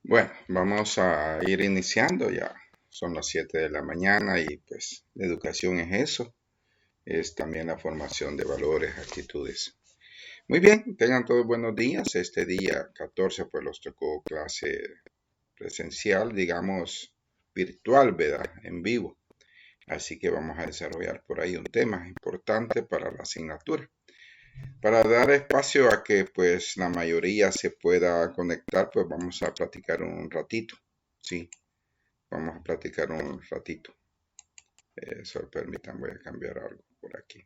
Bueno, vamos a ir iniciando ya. Son las 7 de la mañana y pues la educación es eso, es también la formación de valores, actitudes. Muy bien, tengan todos buenos días. Este día 14 pues los tocó clase presencial, digamos virtual, ¿verdad? En vivo. Así que vamos a desarrollar por ahí un tema importante para la asignatura. Para dar espacio a que pues la mayoría se pueda conectar, pues vamos a platicar un ratito. Sí, vamos a platicar un ratito. Solo permitan, voy a cambiar algo por aquí.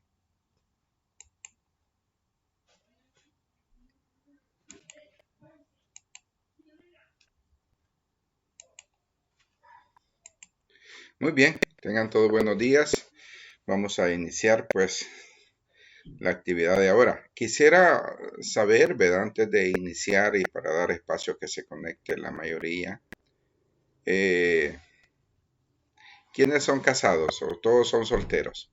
Muy bien, tengan todos buenos días. Vamos a iniciar pues la actividad de ahora. Quisiera saber, ¿verdad? Antes de iniciar y para dar espacio a que se conecte la mayoría, eh, ¿quiénes son casados o todos son solteros?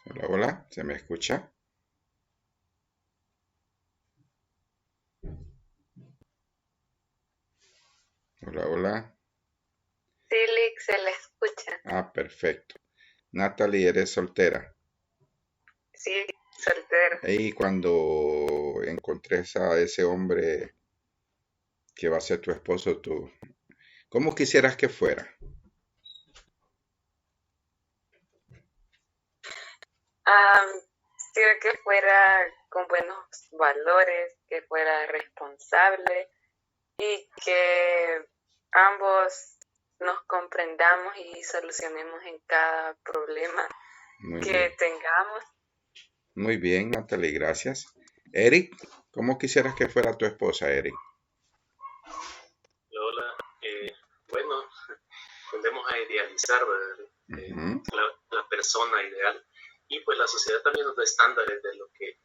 Hola, hola, ¿se me escucha? Hola, hola. Sí, Lick, se le escucha. Ah, perfecto. Natalie, ¿eres soltera? Sí, soltero. Y cuando encontres a ese hombre que va a ser tu esposo, tú, ¿cómo quisieras que fuera? Ah, Quiero que fuera con buenos valores, que fuera responsable y que ambos nos comprendamos y solucionemos en cada problema Muy que bien. tengamos. Muy bien, Natalie, gracias. Eric, ¿cómo quisieras que fuera tu esposa, Eric? Hola, bueno, tendemos a idealizar, ¿verdad? Ujú. La persona ideal y pues la sociedad también nos da estándares de lo que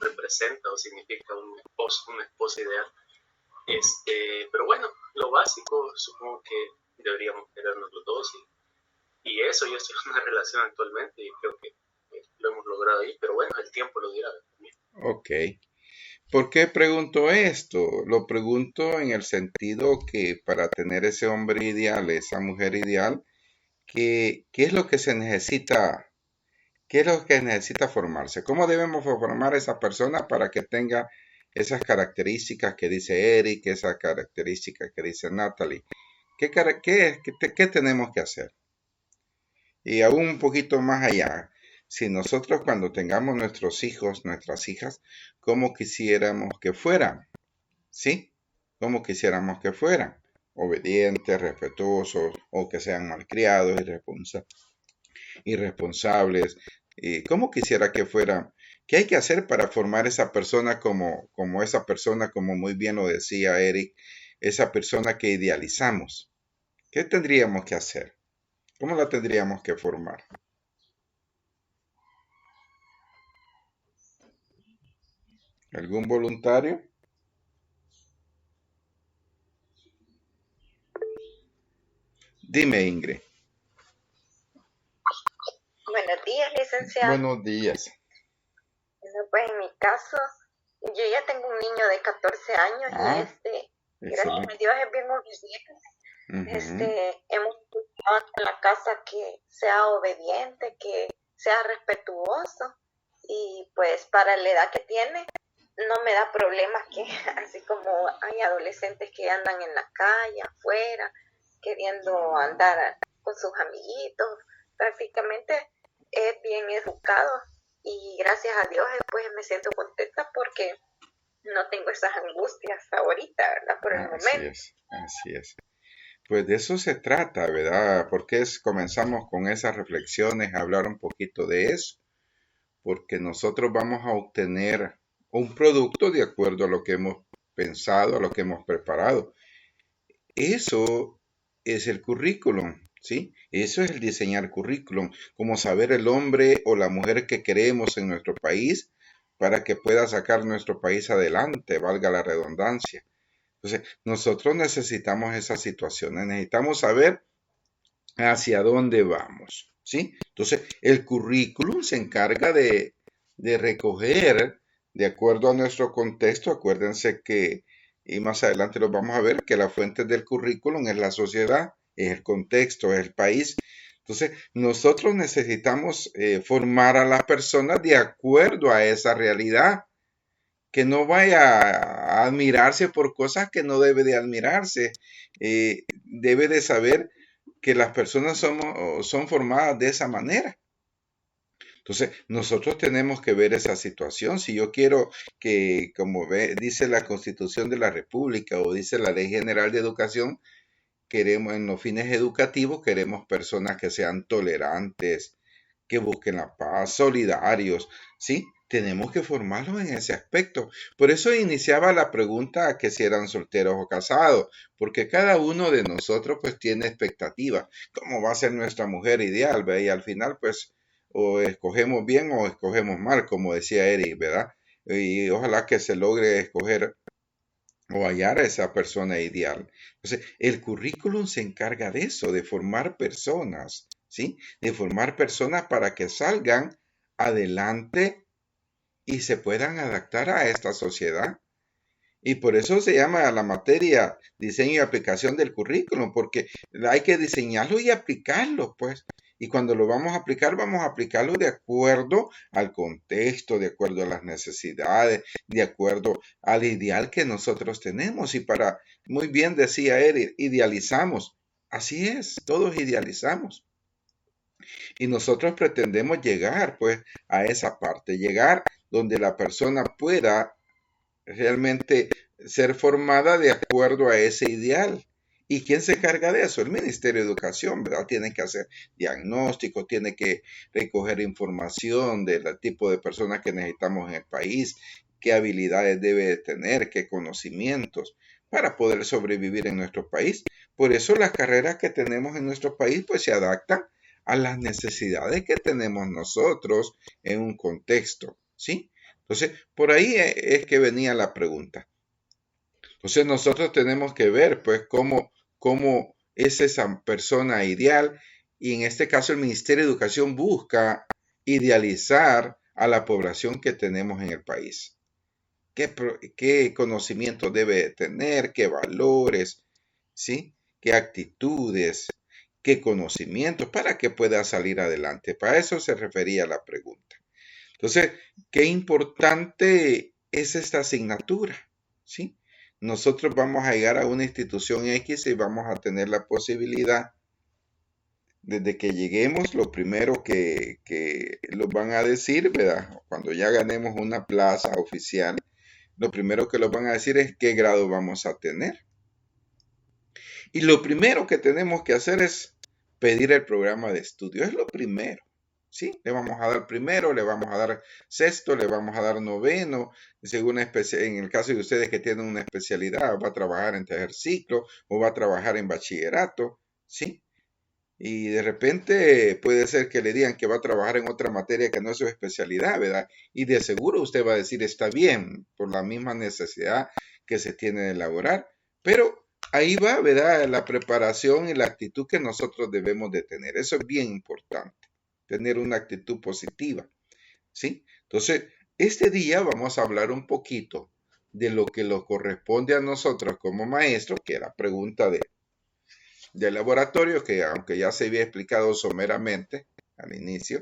representa o significa un esposo ideal. Pero bueno, lo básico supongo que deberíamos querernos los dos y eso, yo estoy en una relación actualmente y creo que lo hemos logrado ahí, pero bueno, el tiempo lo dirá también. Ok. ¿Por qué pregunto esto? Lo pregunto en el sentido que para tener ese hombre ideal, esa mujer ideal, ¿qué es lo que se necesita? ¿Qué es lo que necesita formarse? ¿Cómo debemos formar a esa persona para que tenga esas características que dice Eric, esas características que dice Natalie? ¿Qué tenemos que hacer? Y aún un poquito más allá, si nosotros cuando tengamos nuestros hijos, nuestras hijas, ¿cómo quisiéramos que fueran? ¿Sí? ¿Cómo quisiéramos que fueran? Obedientes, respetuosos, o que sean malcriados, irresponsables. ¿Cómo quisiera que fueran? ¿Qué hay que hacer para formar esa persona como esa persona, como muy bien lo decía Eric, esa persona que idealizamos? ¿Qué tendríamos que hacer? ¿Cómo la tendríamos que formar? ¿Algún voluntario? Dime, Ingrid. Buenos días, licenciado. Buenos días. Bueno, pues en mi caso, yo ya tengo un niño de 14 años y Ah, gracias excelente. a Dios es bien obediente. Ujú. Hemos buscado en la casa que sea obediente, que sea respetuoso y pues para la edad que tiene no me da problemas que así como hay adolescentes que andan en la calle, afuera, queriendo andar con sus amiguitos, prácticamente es bien educado y gracias a Dios pues me siento contenta porque no tengo esas angustias ahorita, ¿verdad? Por el Así momento. es, así es. Pues de eso se trata, ¿verdad? Porque comenzamos con esas reflexiones, a hablar un poquito de eso, porque nosotros vamos a obtener un producto de acuerdo a lo que hemos pensado, a lo que hemos preparado. Eso es el currículum, ¿sí? Eso es el diseñar currículum, como saber el hombre o la mujer que queremos en nuestro país para que pueda sacar nuestro país adelante, valga la redundancia. Entonces, nosotros necesitamos esas situaciones, necesitamos saber hacia dónde vamos, ¿sí? Entonces, el currículum se encarga de recoger, de acuerdo a nuestro contexto, acuérdense que, y más adelante lo vamos a ver, que la fuente del currículum es la sociedad, es el contexto, es el país. Entonces, nosotros necesitamos formar a las personas de acuerdo a esa realidad, que no vaya a admirarse por cosas que no debe de admirarse. Debe de saber que las personas son formadas de esa manera. Entonces, nosotros tenemos que ver esa situación. Si yo quiero que, como dice la Constitución de la República o dice la Ley General de Educación, queremos en los fines educativos, queremos personas que sean tolerantes, que busquen la paz, solidarios, ¿sí? Tenemos que formarlos en ese aspecto. Por eso iniciaba la pregunta que si eran solteros o casados, porque cada uno de nosotros pues tiene expectativas. ¿Cómo va a ser nuestra mujer ideal? ¿Ve? Y al final pues o escogemos bien o escogemos mal, como decía Eric, ¿verdad? Y ojalá que se logre escoger o hallar a esa persona ideal. Entonces, el currículum se encarga de eso, de formar personas, ¿sí? De formar personas para que salgan adelante y se puedan adaptar a esta sociedad. Y por eso se llama la materia diseño y aplicación del currículum, porque hay que diseñarlo y aplicarlo, pues. Y cuando lo vamos a aplicarlo de acuerdo al contexto, de acuerdo a las necesidades, de acuerdo al ideal que nosotros tenemos. Y muy bien decía él, idealizamos. Así es, todos idealizamos. Y nosotros pretendemos llegar, pues, a esa parte, llegar donde la persona pueda realmente ser formada de acuerdo a ese ideal. ¿Y quién se encarga de eso? El Ministerio de Educación, ¿verdad? Tiene que hacer diagnóstico, tiene que recoger información del tipo de personas que necesitamos en el país, qué habilidades debe tener, qué conocimientos para poder sobrevivir en nuestro país. Por eso las carreras que tenemos en nuestro país pues se adaptan a las necesidades que tenemos nosotros en un contexto, ¿sí? Entonces, por ahí es que venía la pregunta. Entonces, nosotros tenemos que ver, pues, cómo es esa persona ideal y en este caso el Ministerio de Educación busca idealizar a la población que tenemos en el país. ¿Qué conocimiento debe tener? ¿Qué valores? ¿Sí? ¿Qué actitudes? ¿Qué conocimientos para que pueda salir adelante? Para eso se refería la pregunta. Entonces, qué importante es esta asignatura, ¿sí? Nosotros vamos a llegar a una institución X y vamos a tener la posibilidad, desde que lleguemos, lo primero que nos van a decir, ¿verdad? Cuando ya ganemos una plaza oficial, lo primero que nos van a decir es qué grado vamos a tener. Y lo primero que tenemos que hacer es pedir el programa de estudio, es lo primero. ¿Sí? Le vamos a dar primero, le vamos a dar sexto, le vamos a dar noveno, según en el caso de ustedes que tienen una especialidad, va a trabajar en tercer ciclo o va a trabajar en bachillerato, ¿sí? Y de repente puede ser que le digan que va a trabajar en otra materia que no es su especialidad, ¿verdad? Y de seguro usted va a decir está bien, por la misma necesidad que se tiene de elaborar, pero ahí va, ¿verdad? La preparación y la actitud que nosotros debemos de tener, eso es bien importante, tener una actitud positiva, ¿sí? Entonces, este día vamos a hablar un poquito de lo que nos corresponde a nosotros como maestros, que es la pregunta de laboratorio, que aunque ya se había explicado someramente al inicio,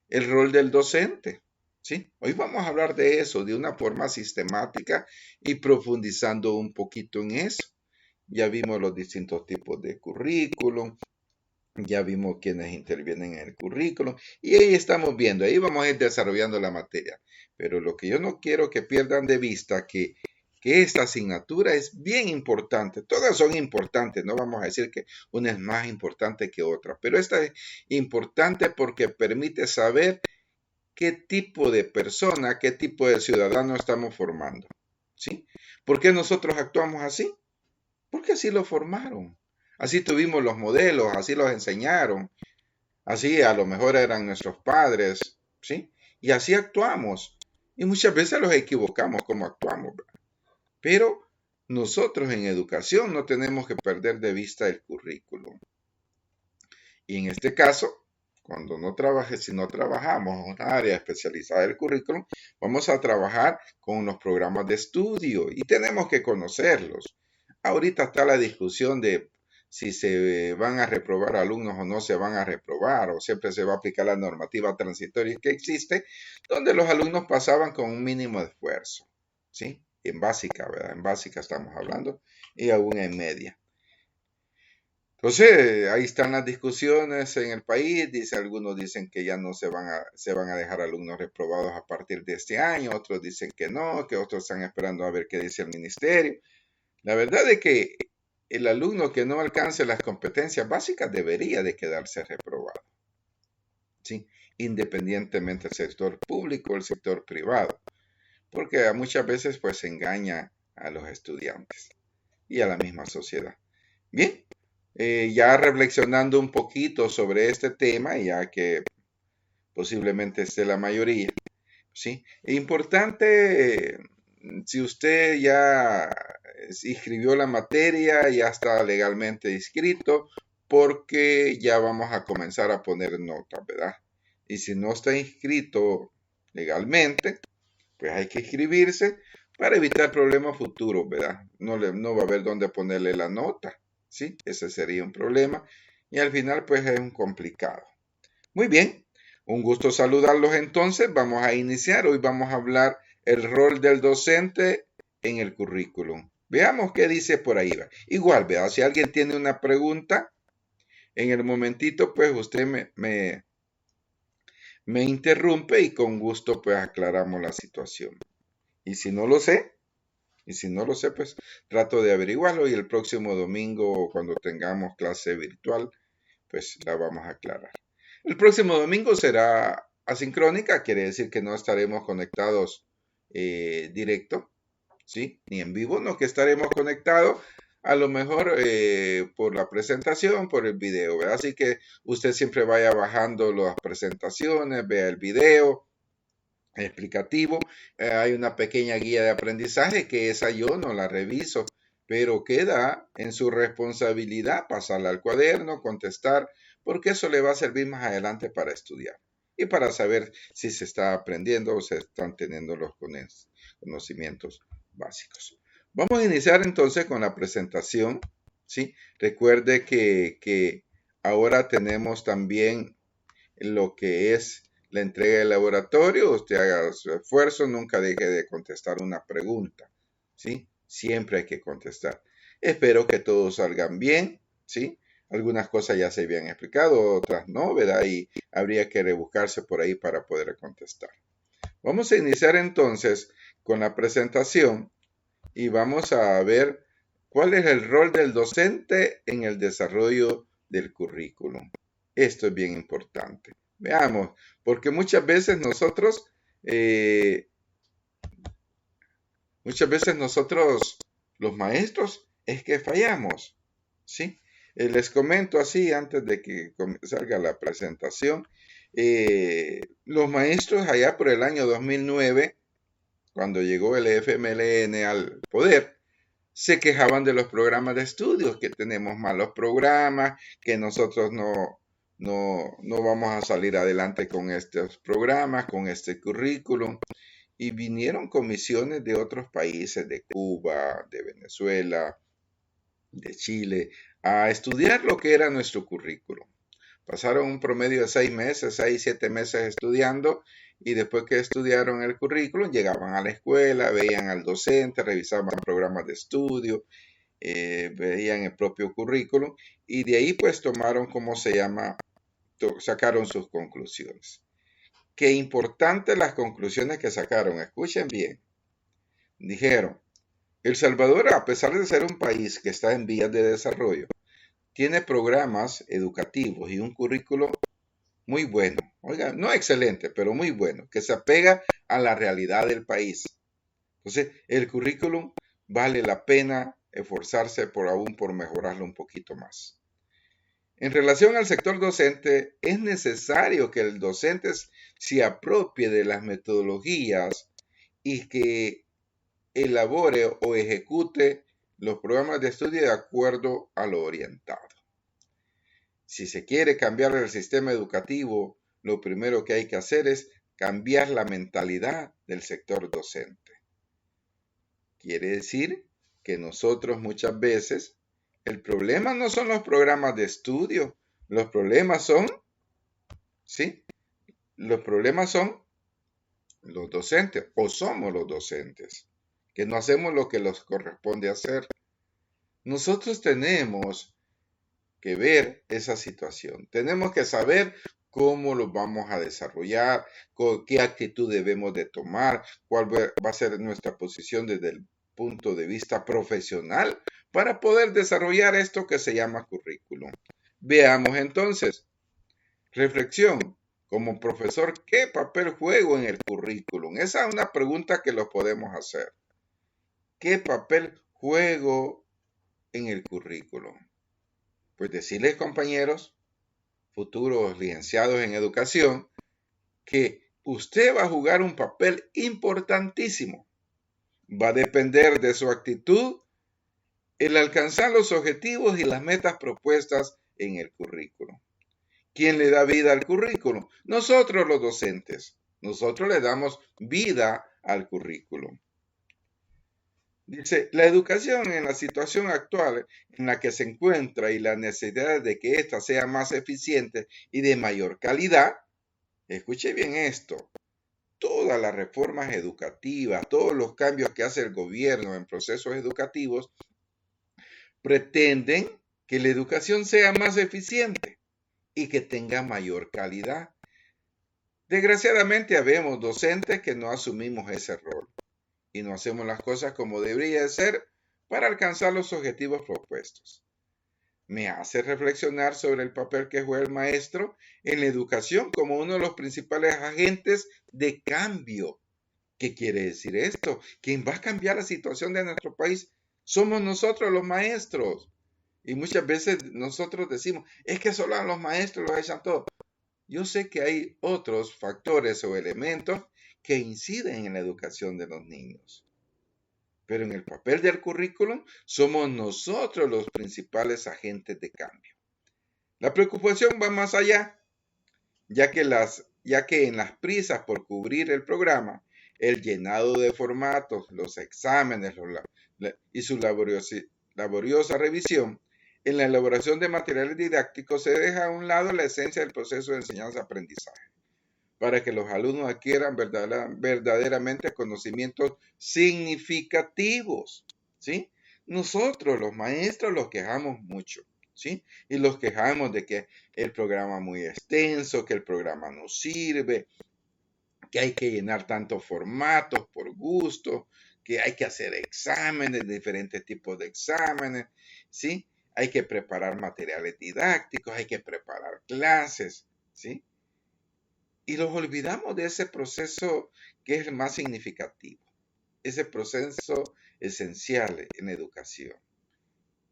el rol del docente, ¿sí? Hoy vamos a hablar de eso de una forma sistemática y profundizando un poquito en eso. Ya vimos los distintos tipos de currículum, ya vimos quienes intervienen en el currículum y ahí estamos viendo, ahí vamos a ir desarrollando la materia. Pero lo que yo no quiero que pierdan de vista que esta asignatura es bien importante. Todas son importantes, no vamos a decir que una es más importante que otra, pero esta es importante porque permite saber qué tipo de persona, qué tipo de ciudadano estamos formando. ¿Sí? ¿Por qué nosotros actuamos así? Porque así lo formaron. Así tuvimos los modelos, así los enseñaron. Así a lo mejor eran nuestros padres, ¿sí? Y así actuamos. Y muchas veces los equivocamos como actuamos, ¿verdad? Pero nosotros en educación no tenemos que perder de vista el currículum. Y en este caso, si no trabajamos en una área especializada del currículum, vamos a trabajar con unos programas de estudio y tenemos que conocerlos. Ahorita está la discusión de si se van a reprobar alumnos o no se van a reprobar, o siempre se va a aplicar la normativa transitoria que existe, donde los alumnos pasaban con un mínimo de esfuerzo, ¿sí? En básica, ¿verdad? En básica estamos hablando, y aún en media. Entonces, ahí están las discusiones en el país. Algunos dicen que ya no se van a dejar alumnos reprobados a partir de este año, otros dicen que no, que otros están esperando a ver qué dice el ministerio. La verdad es que el alumno que no alcance las competencias básicas debería de quedarse reprobado, ¿sí? Independientemente del sector público o el sector privado, porque muchas veces pues se engaña a los estudiantes y a la misma sociedad. Bien, ya reflexionando un poquito sobre este tema, ya que posiblemente esté la mayoría, ¿sí? Es importante, si usted ya inscribió la materia, ya está legalmente inscrito, porque ya vamos a comenzar a poner notas, ¿verdad? Y si no está inscrito legalmente, pues hay que inscribirse para evitar problemas futuros, ¿verdad? No va a haber dónde ponerle la nota, ¿sí? Ese sería un problema y al final pues es un complicado. Muy bien, un gusto saludarlos entonces. Vamos a iniciar. Hoy vamos a hablar el rol del docente en el currículum. Veamos qué dice por ahí. Igual, ¿verdad? Si alguien tiene una pregunta, en el momentito pues usted me interrumpe y con gusto pues aclaramos la situación. Y si no lo sé, pues trato de averiguarlo y el próximo domingo cuando tengamos clase virtual, pues la vamos a aclarar. El próximo domingo será asincrónica, quiere decir que no estaremos conectados directo, ¿sí? Ni en vivo, no que estaremos conectados a lo mejor por la presentación, por el video, ¿verdad? Así que usted siempre vaya bajando las presentaciones, vea el video explicativo. Hay una pequeña guía de aprendizaje que esa yo no la reviso, pero queda en su responsabilidad pasarla al cuaderno, contestar, porque eso le va a servir más adelante para estudiar y para saber si se está aprendiendo o se están teniendo los conocimientos básicos. Vamos a iniciar entonces con la presentación, ¿sí? Recuerde que ahora tenemos también lo que es la entrega del laboratorio. Usted haga su esfuerzo, nunca deje de contestar una pregunta, ¿sí? Siempre hay que contestar. Espero que todos salgan bien, ¿sí? Algunas cosas ya se habían explicado, otras no, ¿verdad? Y habría que rebuscarse por ahí para poder contestar. Vamos a iniciar entonces con la presentación y vamos a ver cuál es el rol del docente en el desarrollo del currículum. Esto es bien importante. Veamos, porque muchas veces nosotros, los maestros, es que fallamos, ¿sí? Les comento así antes de que salga la presentación. Los maestros allá por el año 2009, cuando llegó el FMLN al poder, se quejaban de los programas de estudios, que tenemos malos programas, que nosotros no vamos a salir adelante con estos programas, con este currículum. Y vinieron comisiones de otros países, de Cuba, de Venezuela, de Chile, a estudiar lo que era nuestro currículum. Pasaron un promedio de 7 meses estudiando y después que estudiaron el currículum llegaban a la escuela, veían al docente, revisaban programas de estudio, veían el propio currículum y de ahí pues tomaron, sacaron sus conclusiones. Qué importantes las conclusiones que sacaron, escuchen bien. Dijeron, El Salvador, a pesar de ser un país que está en vías de desarrollo, tiene programas educativos y un currículo muy bueno, oiga, no excelente, pero muy bueno, que se apega a la realidad del país. Entonces, el currículum vale la pena esforzarse por mejorarlo un poquito más. En relación al sector docente, es necesario que el docente se apropie de las metodologías y que elabore o ejecute los programas de estudio de acuerdo a lo orientado. Si se quiere cambiar el sistema educativo, lo primero que hay que hacer es cambiar la mentalidad del sector docente. Quiere decir que nosotros muchas veces, el problema no son los programas de estudio, los problemas son, ¿sí? Los problemas son los docentes, o somos los docentes, que no hacemos lo que nos corresponde hacer. Nosotros tenemos que ver esa situación. Tenemos que saber cómo lo vamos a desarrollar, qué actitud debemos de tomar, cuál va a ser nuestra posición desde el punto de vista profesional para poder desarrollar esto que se llama currículum. Veamos entonces, reflexión, como profesor, ¿qué papel juego en el currículum? Esa es una pregunta que lo podemos hacer. ¿Qué papel juego en el currículum? Pues decirles, compañeros, futuros licenciados en educación, que usted va a jugar un papel importantísimo. Va a depender de su actitud el alcanzar los objetivos y las metas propuestas en el currículum. ¿Quién le da vida al currículum? Nosotros los docentes. Nosotros le damos vida al currículum. Dice, la educación en la situación actual en la que se encuentra y la necesidad de que ésta sea más eficiente y de mayor calidad, escuche bien esto, todas las reformas educativas, todos los cambios que hace el gobierno en procesos educativos, pretenden que la educación sea más eficiente y que tenga mayor calidad. Desgraciadamente habemos docentes que no asumimos ese rol y no hacemos las cosas como debería ser para alcanzar los objetivos propuestos. Me hace reflexionar sobre el papel que juega el maestro en la educación como uno de los principales agentes de cambio. ¿Qué quiere decir esto? ¿Quién va a cambiar la situación de nuestro país? Somos nosotros los maestros. Y muchas veces nosotros decimos, es que solo a los maestros los echan todo. Yo sé que hay otros factores o elementos que inciden en la educación de los niños. Pero en el papel del currículum somos nosotros los principales agentes de cambio. La preocupación va más allá, ya que en las prisas por cubrir el programa, el llenado de formatos, los exámenes y su laboriosa revisión, en la elaboración de materiales didácticos se deja a un lado la esencia del proceso de enseñanza-aprendizaje, para que los alumnos adquieran verdaderamente conocimientos significativos, ¿sí? Nosotros, los maestros, los quejamos mucho, ¿sí? Y los quejamos de que el programa es muy extenso, que el programa no sirve, que hay que llenar tantos formatos por gusto, que hay que hacer exámenes, diferentes tipos de exámenes, ¿sí? Hay que preparar materiales didácticos, hay que preparar clases, ¿sí? Y los olvidamos de ese proceso que es el más significativo, ese proceso esencial en educación,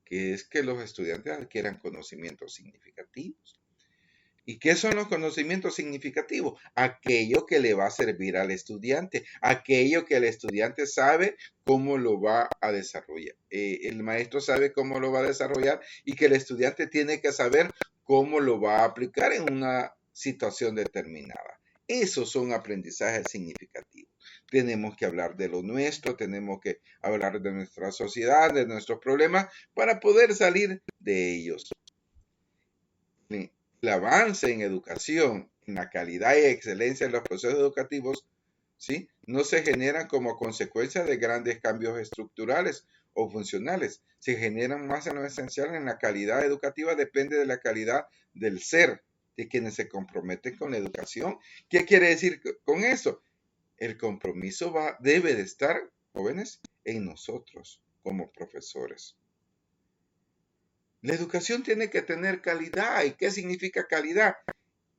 que es que los estudiantes adquieran conocimientos significativos. ¿Y qué son los conocimientos significativos? Aquello que le va a servir al estudiante, aquello que el estudiante sabe cómo lo va a desarrollar. El maestro sabe cómo lo va a desarrollar y que el estudiante tiene que saber cómo lo va a aplicar en una situación determinada. Esos son aprendizajes significativos. Tenemos que hablar de lo nuestro, tenemos que hablar de nuestra sociedad, de nuestros problemas, para poder salir de ellos. El avance en educación, en la calidad y excelencia de los procesos educativos, ¿sí? No se generan como consecuencia de grandes cambios estructurales o funcionales. Se generan más en lo esencial en la calidad educativa, depende de la calidad del ser, de quienes se comprometen con la educación. ¿Qué quiere decir con eso? El compromiso debe de estar, jóvenes, en nosotros como profesores. La educación tiene que tener calidad. ¿Y qué significa calidad?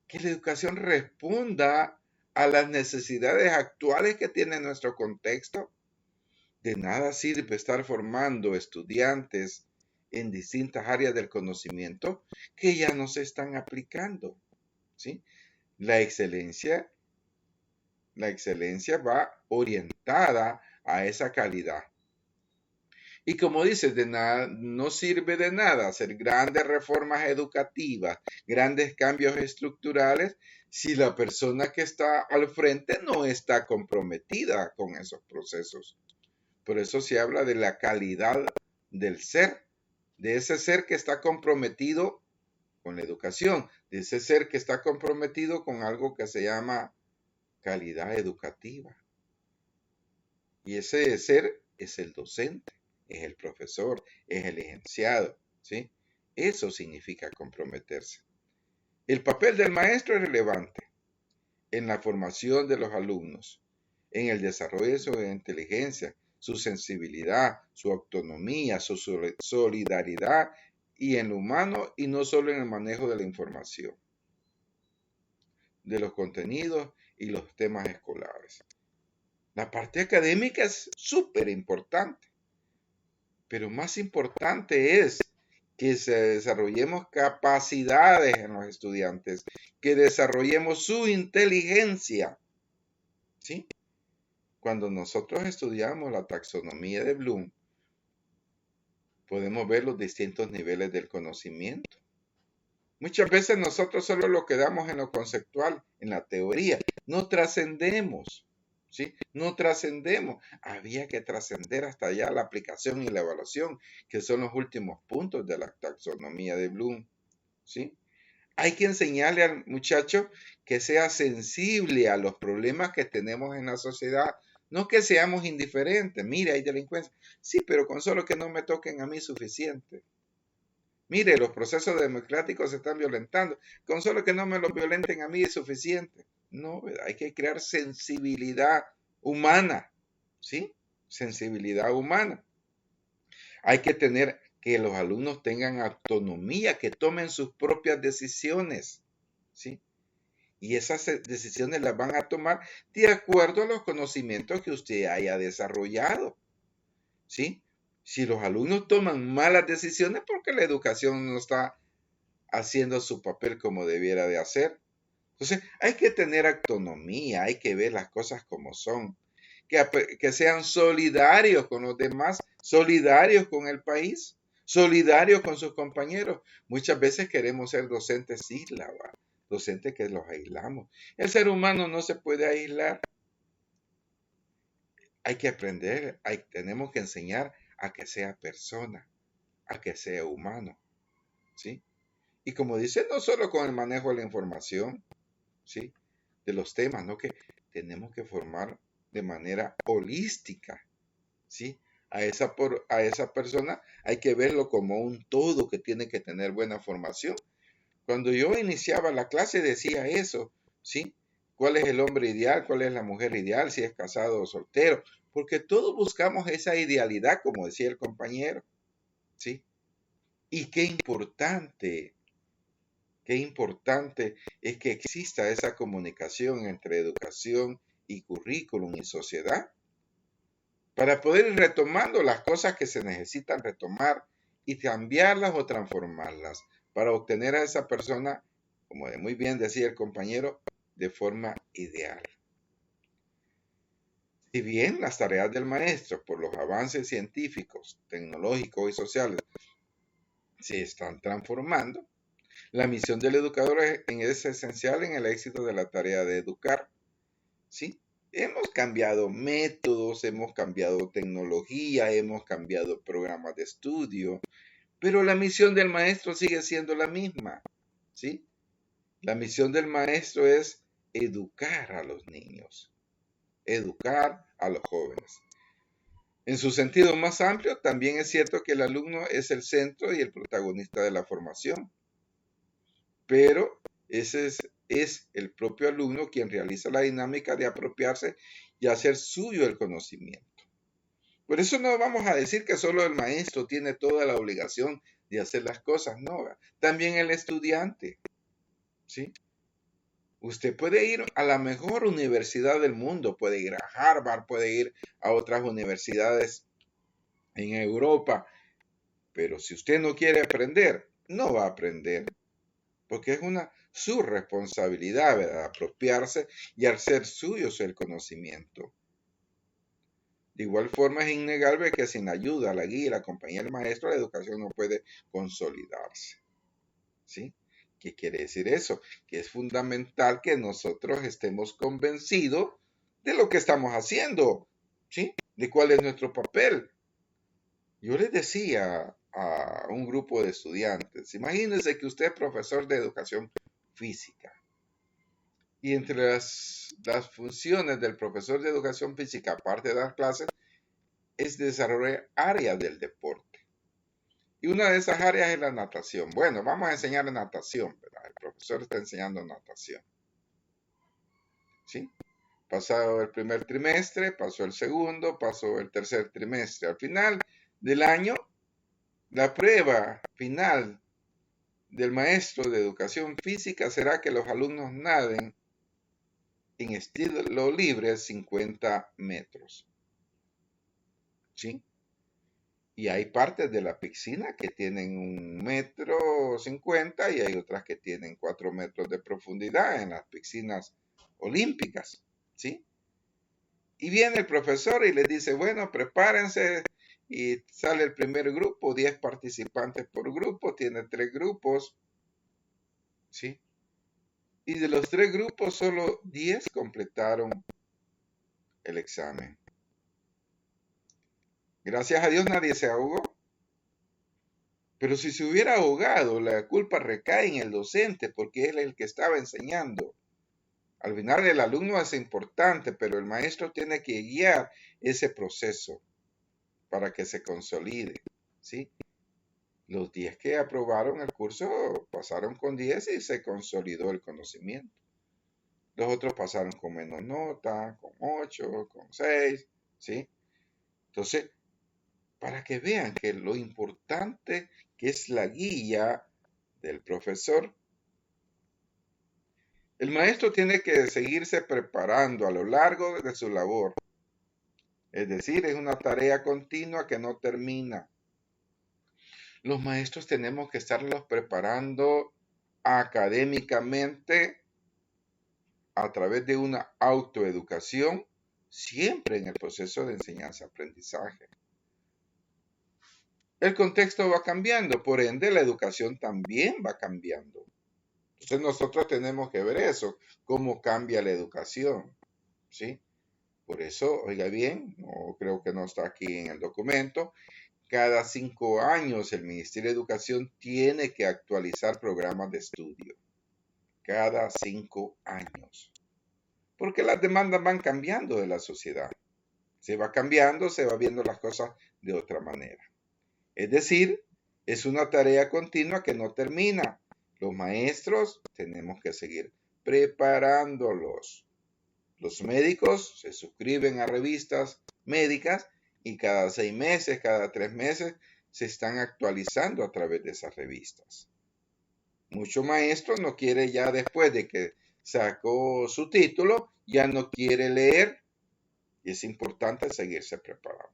Que la educación responda a las necesidades actuales que tiene nuestro contexto. De nada sirve estar formando estudiantes en distintas áreas del conocimiento que ya no se están aplicando, ¿sí? La excelencia va orientada a esa calidad. Y como dices, de nada, no sirve de nada hacer grandes reformas educativas, grandes cambios estructurales, si la persona que está al frente no está comprometida con esos procesos. Por eso se habla de la calidad del ser, de ese ser que está comprometido con la educación, de ese ser que está comprometido con algo que se llama calidad educativa. Y ese ser es el docente, es el profesor, es el licenciado, ¿sí? Eso significa comprometerse. El papel del maestro es relevante en la formación de los alumnos, en el desarrollo de su inteligencia, su sensibilidad, su autonomía, su solidaridad y en lo humano y no solo en el manejo de la información, de los contenidos y los temas escolares. La parte académica es súper importante, pero más importante es que desarrollemos capacidades en los estudiantes, que desarrollemos su inteligencia, ¿sí? Cuando nosotros estudiamos la taxonomía de Bloom, podemos ver los distintos niveles del conocimiento. Muchas veces nosotros solo lo quedamos en lo conceptual, en la teoría, no trascendemos, ¿sí? No trascendemos. Había que trascender hasta allá la aplicación y la evaluación, que son los últimos puntos de la taxonomía de Bloom, ¿sí? Hay que enseñarle al muchacho que sea sensible a los problemas que tenemos en la sociedad, no que seamos indiferentes. Mire, hay delincuencia. Sí, pero con solo que no me toquen a mí suficiente. Mire, los procesos democráticos se están violentando. Con solo que no me los violenten a mí es suficiente. No, hay que crear sensibilidad humana, ¿sí? Sensibilidad humana. Hay que tener que los alumnos tengan autonomía, que tomen sus propias decisiones, ¿sí? Y esas decisiones las van a tomar de acuerdo a los conocimientos que usted haya desarrollado, ¿sí? Si los alumnos toman malas decisiones, porque la educación no está haciendo su papel como debiera de hacer. Entonces, hay que tener autonomía, hay que ver las cosas como son, que sean solidarios con los demás, solidarios con el país, solidarios con sus compañeros. Muchas veces queremos ser docentes isla, docentes que los aislamos. El ser humano no se puede aislar. Hay que aprender, tenemos que enseñar a que sea persona, a que sea humano, ¿sí? Y como dice, no solo con el manejo de la información, ¿sí? De los temas, ¿no? Que tenemos que formar de manera holística, ¿sí? A esa persona hay que verlo como un todo que tiene que tener buena formación. Cuando yo iniciaba la clase decía eso, ¿sí? ¿Cuál es el hombre ideal? ¿Cuál es la mujer ideal? Si es casado o soltero. Porque todos buscamos esa idealidad, como decía el compañero, ¿sí? Y qué importante es que exista esa comunicación entre educación y currículum y sociedad para poder ir retomando las cosas que se necesitan retomar y cambiarlas o transformarlas para obtener a esa persona, como muy bien decía el compañero, de forma ideal. Si bien las tareas del maestro, por los avances científicos, tecnológicos y sociales, se están transformando, la misión del educador es esencial en el éxito de la tarea de educar, ¿sí? Hemos cambiado métodos, hemos cambiado tecnología, hemos cambiado programas de estudio, pero la misión del maestro sigue siendo la misma, ¿sí? La misión del maestro es educar a los niños, educar a los jóvenes. En su sentido más amplio, también es cierto que el alumno es el centro y el protagonista de la formación, pero ese es el propio alumno quien realiza la dinámica de apropiarse y hacer suyo el conocimiento. Por eso no vamos a decir que solo el maestro tiene toda la obligación de hacer las cosas, no, también el estudiante, ¿sí? Usted puede ir a la mejor universidad del mundo, puede ir a Harvard, puede ir a otras universidades en Europa, pero si usted no quiere aprender, no va a aprender, porque es su responsabilidad, ¿verdad? Apropiarse y hacer suyo el conocimiento. De igual forma es innegable que sin la ayuda, la guía y la compañía del maestro, la educación no puede consolidarse. ¿Sí? ¿Qué quiere decir eso? Que es fundamental que nosotros estemos convencidos de lo que estamos haciendo, ¿sí? De cuál es nuestro papel. Yo les decía a un grupo de estudiantes, imagínense que usted es profesor de educación física. Y entre las funciones del profesor de educación física, aparte de dar clases, es desarrollar áreas del deporte. Y una de esas áreas es la natación. Bueno, vamos a enseñar natación, ¿verdad? El profesor está enseñando natación. ¿Sí? Pasado el primer trimestre, pasó el segundo, pasó el tercer trimestre. Al final del año, la prueba final del maestro de educación física será que los alumnos naden en estilo libre 50 metros. ¿Sí? Y hay partes de la piscina que tienen 1,50 m y hay otras que tienen 4 metros de profundidad en las piscinas olímpicas, ¿sí? Y viene el profesor y les dice, bueno, prepárense, y sale el primer grupo, 10 participantes por grupo, tiene 3 grupos, ¿sí? Y de los 3 grupos, solo 10 completaron el examen. Gracias a Dios nadie se ahogó. Pero si se hubiera ahogado, la culpa recae en el docente porque él es el que estaba enseñando. Al final el alumno es importante, pero el maestro tiene que guiar ese proceso para que se consolide, ¿sí? Los 10 que aprobaron el curso pasaron con 10 y se consolidó el conocimiento. Los otros pasaron con menos nota, con 8, con 6, ¿sí? Entonces, para que vean que lo importante que es la guía del profesor, el maestro tiene que seguirse preparando a lo largo de su labor. Es decir, es una tarea continua que no termina. Los maestros tenemos que estarlos preparando académicamente a través de una autoeducación, siempre en el proceso de enseñanza-aprendizaje. El contexto va cambiando, por ende la educación también va cambiando. Entonces nosotros tenemos que ver eso, cómo cambia la educación, ¿sí? Por eso, oiga bien, no creo que no está aquí en el documento, cada 5 años el Ministerio de Educación tiene que actualizar programas de estudio. Cada 5 años. Porque las demandas van cambiando de la sociedad. Se va cambiando, se va viendo las cosas de otra manera. Es decir, es una tarea continua que no termina. Los maestros tenemos que seguir preparándolos. Los médicos se suscriben a revistas médicas y cada 6 meses, cada 3 meses se están actualizando a través de esas revistas. Mucho maestro no quiere ya después de que sacó su título, ya no quiere leer y es importante seguirse preparando.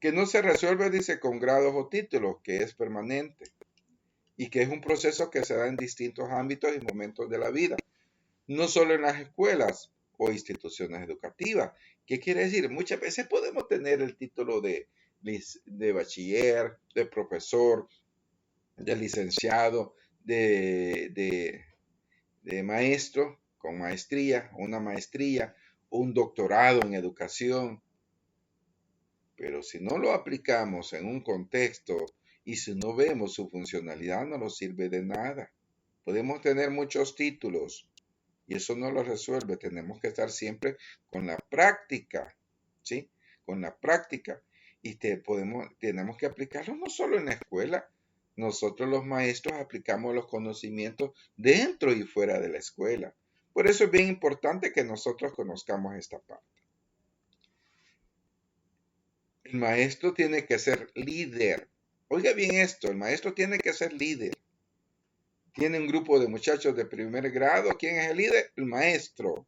Que no se resuelve, dice, con grados o títulos, que es permanente y que es un proceso que se da en distintos ámbitos y momentos de la vida, no solo en las escuelas o instituciones educativas. ¿Qué quiere decir? Muchas veces podemos tener el título de bachiller, de profesor, de licenciado, de maestro con maestría, una maestría, un doctorado en educación. Pero si no lo aplicamos en un contexto y si no vemos su funcionalidad, no nos sirve de nada. Podemos tener muchos títulos y eso no lo resuelve. Tenemos que estar siempre con la práctica, ¿sí? Con la práctica. Y tenemos que aplicarlo no solo en la escuela. Nosotros los maestros aplicamos los conocimientos dentro y fuera de la escuela. Por eso es bien importante que nosotros conozcamos esta parte. El maestro tiene que ser líder. Oiga bien esto, el maestro tiene que ser líder. Tiene un grupo de muchachos de primer grado. ¿Quién es el líder? El maestro.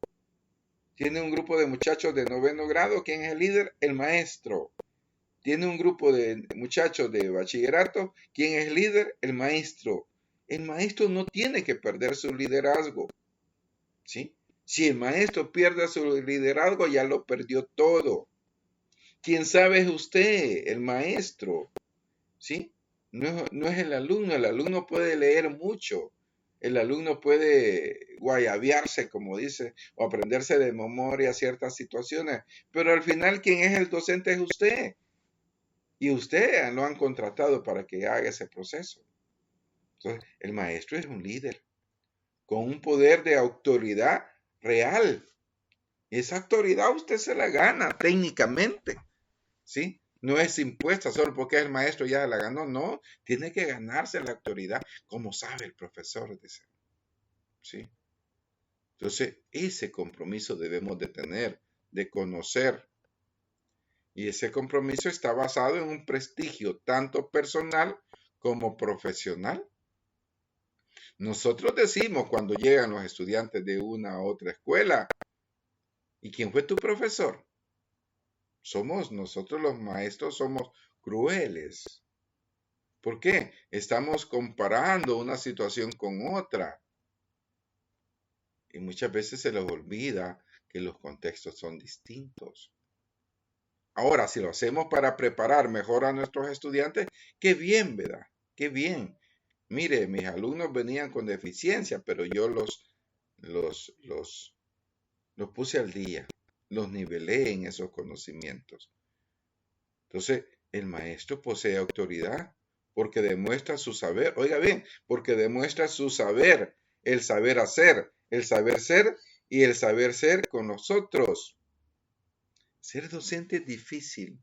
Tiene un grupo de muchachos de 9º grado. ¿Quién es el líder? El maestro. Tiene un grupo de muchachos de bachillerato. ¿Quién es el líder? El maestro. El maestro no tiene que perder su liderazgo, ¿sí? Si el maestro pierde su liderazgo, ya lo perdió todo. Quien sabe es usted, el maestro, ¿sí? No es el alumno puede leer mucho, el alumno puede guayabearse, como dice, o aprenderse de memoria ciertas situaciones, pero al final quien es el docente es usted, y usted lo han contratado para que haga ese proceso. Entonces, el maestro es un líder con un poder de autoridad real. Esa autoridad usted se la gana técnicamente, ¿sí? No es impuesta solo porque el maestro ya la ganó, no, tiene que ganarse la autoridad, como sabe el profesor, dice, ¿sí? Entonces, ese compromiso debemos de tener, de conocer, y ese compromiso está basado en un prestigio tanto personal como profesional. Nosotros decimos cuando llegan los estudiantes de una u otra escuela, ¿y quién fue tu profesor? Nosotros los maestros somos crueles. ¿Por qué? Estamos comparando una situación con otra. Y muchas veces se les olvida que los contextos son distintos. Ahora, si lo hacemos para preparar mejor a nuestros estudiantes, qué bien, ¿verdad? Qué bien. Mire, mis alumnos venían con deficiencia, pero yo los puse al día, los nivelé en esos conocimientos. Entonces, el maestro posee autoridad porque demuestra su saber. Oiga bien, porque demuestra su saber, el saber hacer, el saber ser y el saber ser con nosotros. Ser docente es difícil.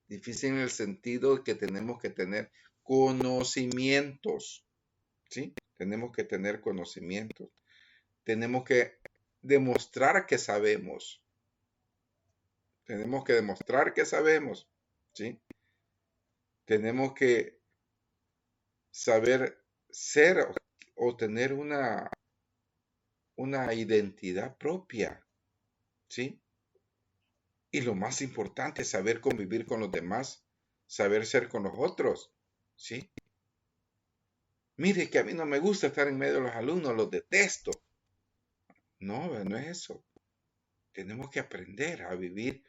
Difícil en el sentido de que tenemos que tener conocimientos. ¿Sí? Tenemos que tener conocimientos. Tenemos que demostrar que sabemos. Tenemos que demostrar que sabemos. ¿Sí? Tenemos que saber ser o tener una identidad propia, ¿sí? Y lo más importante, saber convivir con los demás, saber ser con los otros, ¿sí? Mire que a mí no me gusta estar en medio de los alumnos, los detesto. No, no es eso. Tenemos que aprender a vivir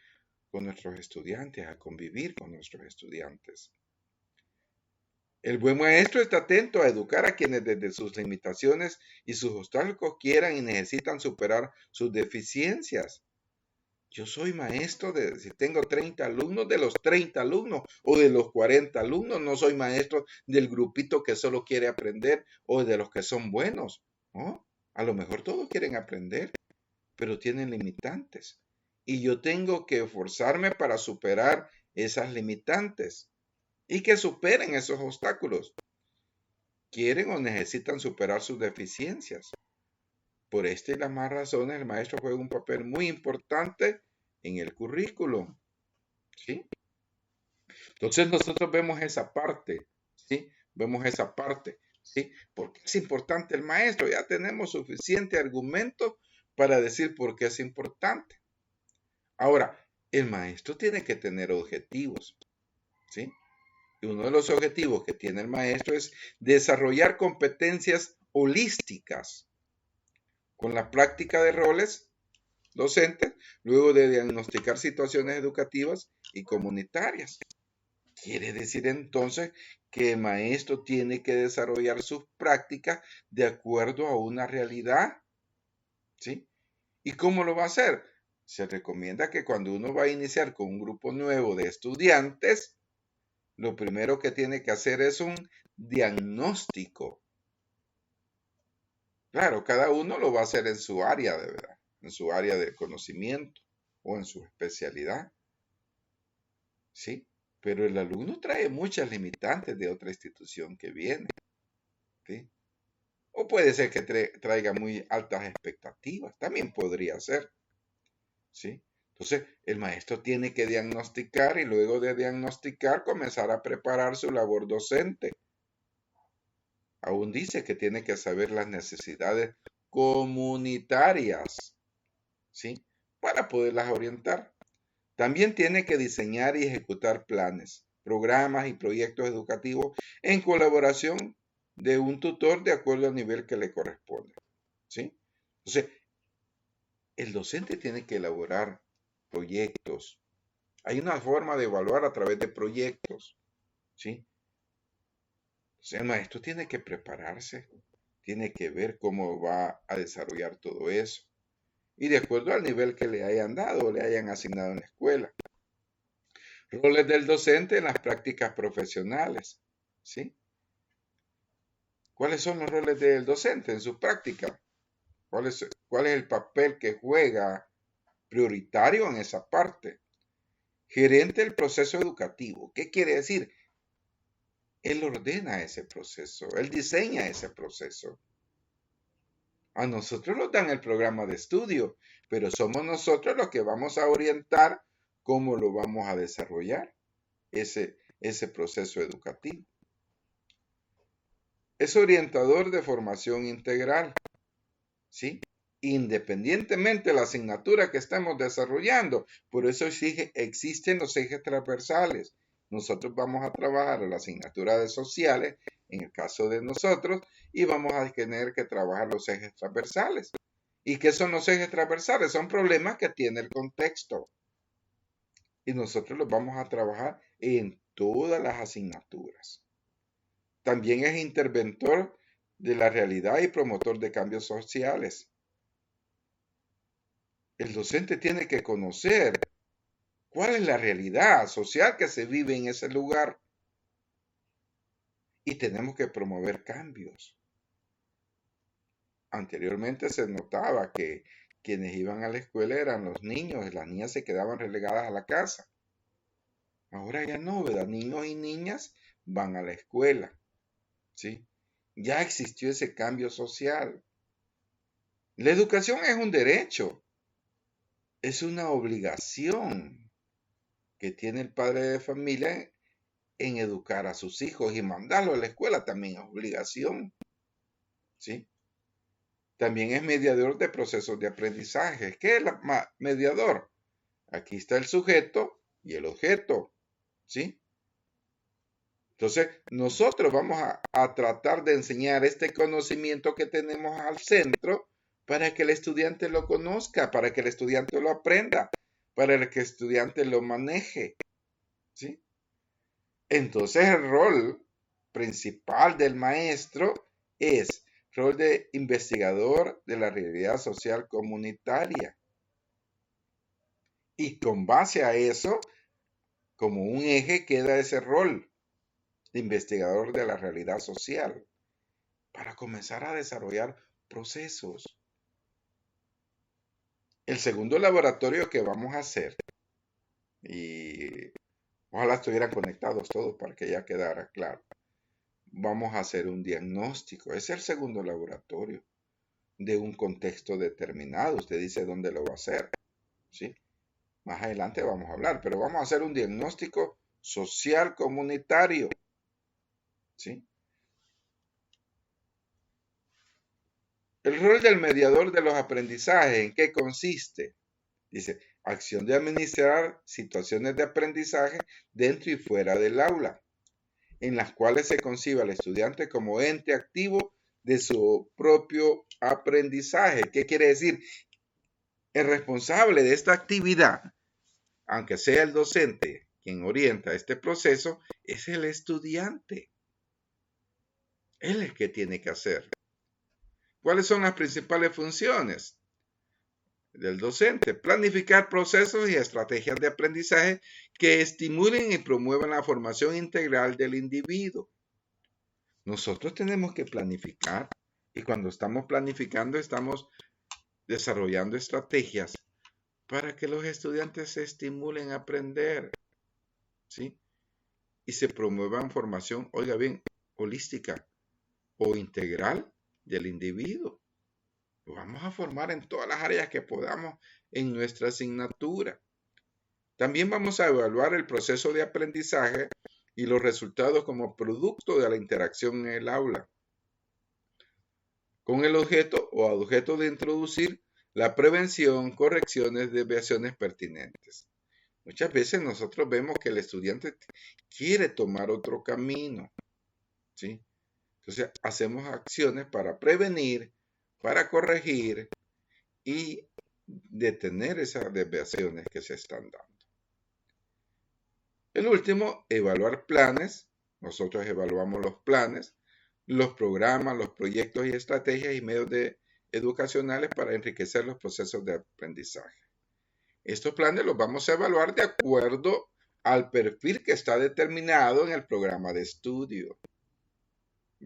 con nuestros estudiantes, a convivir con nuestros estudiantes. El buen maestro está atento a educar a quienes desde sus limitaciones y sus obstáculos quieran y necesitan superar sus deficiencias. Yo soy maestro si tengo 30 alumnos, de los 30 alumnos o de los 40 alumnos, no soy maestro del grupito que solo quiere aprender o de los que son buenos, ¿no? A lo mejor todos quieren aprender, pero tienen limitantes. Y yo tengo que esforzarme para superar esas limitantes y que superen esos obstáculos. Quieren o necesitan superar sus deficiencias. Por esta y las más razones, el maestro juega un papel muy importante en el currículum, ¿sí? Entonces nosotros vemos esa parte, ¿sí? Vemos esa parte, ¿sí? Porque es importante el maestro, ya tenemos suficiente argumento para decir por qué es importante. Ahora, el maestro tiene que tener objetivos, ¿sí? Y uno de los objetivos que tiene el maestro es desarrollar competencias holísticas con la práctica de roles docentes, luego de diagnosticar situaciones educativas y comunitarias. Quiere decir entonces que el maestro tiene que desarrollar sus prácticas de acuerdo a una realidad, ¿sí? ¿Y cómo lo va a hacer? Se recomienda que cuando uno va a iniciar con un grupo nuevo de estudiantes, lo primero que tiene que hacer es un diagnóstico. Claro, cada uno lo va a hacer en su área, de verdad, en su área de conocimiento o en su especialidad, ¿sí? Pero el alumno trae muchas limitantes de otra institución que viene, ¿sí? O puede ser que traiga muy altas expectativas, también podría ser, ¿sí? Entonces, el maestro tiene que diagnosticar y luego de diagnosticar comenzar a preparar su labor docente. Aún dice que tiene que saber las necesidades comunitarias, ¿sí? Para poderlas orientar. También tiene que diseñar y ejecutar planes, programas y proyectos educativos en colaboración de un tutor de acuerdo al nivel que le corresponde, ¿sí? Entonces, el docente tiene que elaborar proyectos, Hay una forma de evaluar a través de proyectos, ¿sí? Entonces, el maestro tiene que prepararse, tiene que ver cómo va a desarrollar todo eso. Y de acuerdo al nivel que le hayan dado o le hayan asignado en la escuela. Roles del docente en las prácticas profesionales, ¿sí? ¿Cuáles son los roles del docente en su práctica? ¿Cuál es el papel que juega prioritario en esa parte? Gerente del proceso educativo. ¿Qué quiere decir? Él ordena ese proceso, él diseña ese proceso. A nosotros nos dan el programa de estudio, pero somos nosotros los que vamos a orientar cómo lo vamos a desarrollar, ese proceso educativo. Es orientador de formación integral, ¿sí? Independientemente de la asignatura que estamos desarrollando. Por eso existen los ejes transversales. Nosotros vamos a trabajar la asignatura de sociales, en el caso de nosotros, y vamos a tener que trabajar los ejes transversales. ¿Y qué son los ejes transversales? Son problemas que tiene el contexto. Y nosotros los vamos a trabajar en todas las asignaturas. También es interventor de la realidad y promotor de cambios sociales. El docente tiene que conocer cuál es la realidad social que se vive en ese lugar. Y tenemos que promover cambios. Anteriormente se notaba que quienes iban a la escuela eran los niños y las niñas se quedaban relegadas a la casa. Ahora ya no, ¿verdad? Niños y niñas van a la escuela, ¿sí? Ya existió ese cambio social. La educación es un derecho, es una obligación que tiene el padre de familia en educar a sus hijos y mandarlo a la escuela también es obligación, ¿sí? También es mediador de procesos de aprendizaje. ¿Qué es mediador? Aquí está el sujeto y el objeto, ¿sí? Entonces, nosotros vamos a tratar de enseñar este conocimiento que tenemos al centro para que el estudiante lo conozca, para que el estudiante lo aprenda, para que el estudiante lo maneje, ¿sí? Entonces, el rol principal del maestro es rol de investigador de la realidad social comunitaria. Y con base a eso, como un eje, queda ese rol de investigador de la realidad social para comenzar a desarrollar procesos. El segundo laboratorio que vamos a hacer, y ojalá estuvieran conectados todos para que ya quedara claro, vamos a hacer un diagnóstico. Es el segundo laboratorio de un contexto determinado. Usted dice dónde lo va a hacer, ¿sí? Más adelante vamos a hablar, pero vamos a hacer un diagnóstico social comunitario, ¿sí? El rol del mediador de los aprendizajes, ¿en qué consiste? Dice, acción de administrar situaciones de aprendizaje dentro y fuera del aula, en las cuales se concibe al estudiante como ente activo de su propio aprendizaje. ¿Qué quiere decir? El responsable de esta actividad, aunque sea el docente quien orienta este proceso, es el estudiante. Él es el que tiene que hacer. ¿Cuáles son las principales funciones del docente? Planificar procesos y estrategias de aprendizaje que estimulen y promuevan la formación integral del individuo. Nosotros tenemos que planificar y cuando estamos planificando estamos desarrollando estrategias para que los estudiantes se estimulen a aprender, ¿sí? Y se promuevan formación, oiga bien, holística o integral del individuo. Lo vamos a formar en todas las áreas que podamos en nuestra asignatura. También vamos a evaluar el proceso de aprendizaje y los resultados como producto de la interacción en el aula, con el objeto o objeto de introducir la prevención, correcciones, desviaciones pertinentes. Muchas veces nosotros vemos que el estudiante quiere tomar otro camino, ¿sí? Entonces hacemos acciones para prevenir, para corregir y detener esas desviaciones que se están dando. El último, evaluar planes. Nosotros evaluamos los planes, los programas, los proyectos y estrategias y medios educacionales para enriquecer los procesos de aprendizaje. Estos planes los vamos a evaluar de acuerdo al perfil que está determinado en el programa de estudio.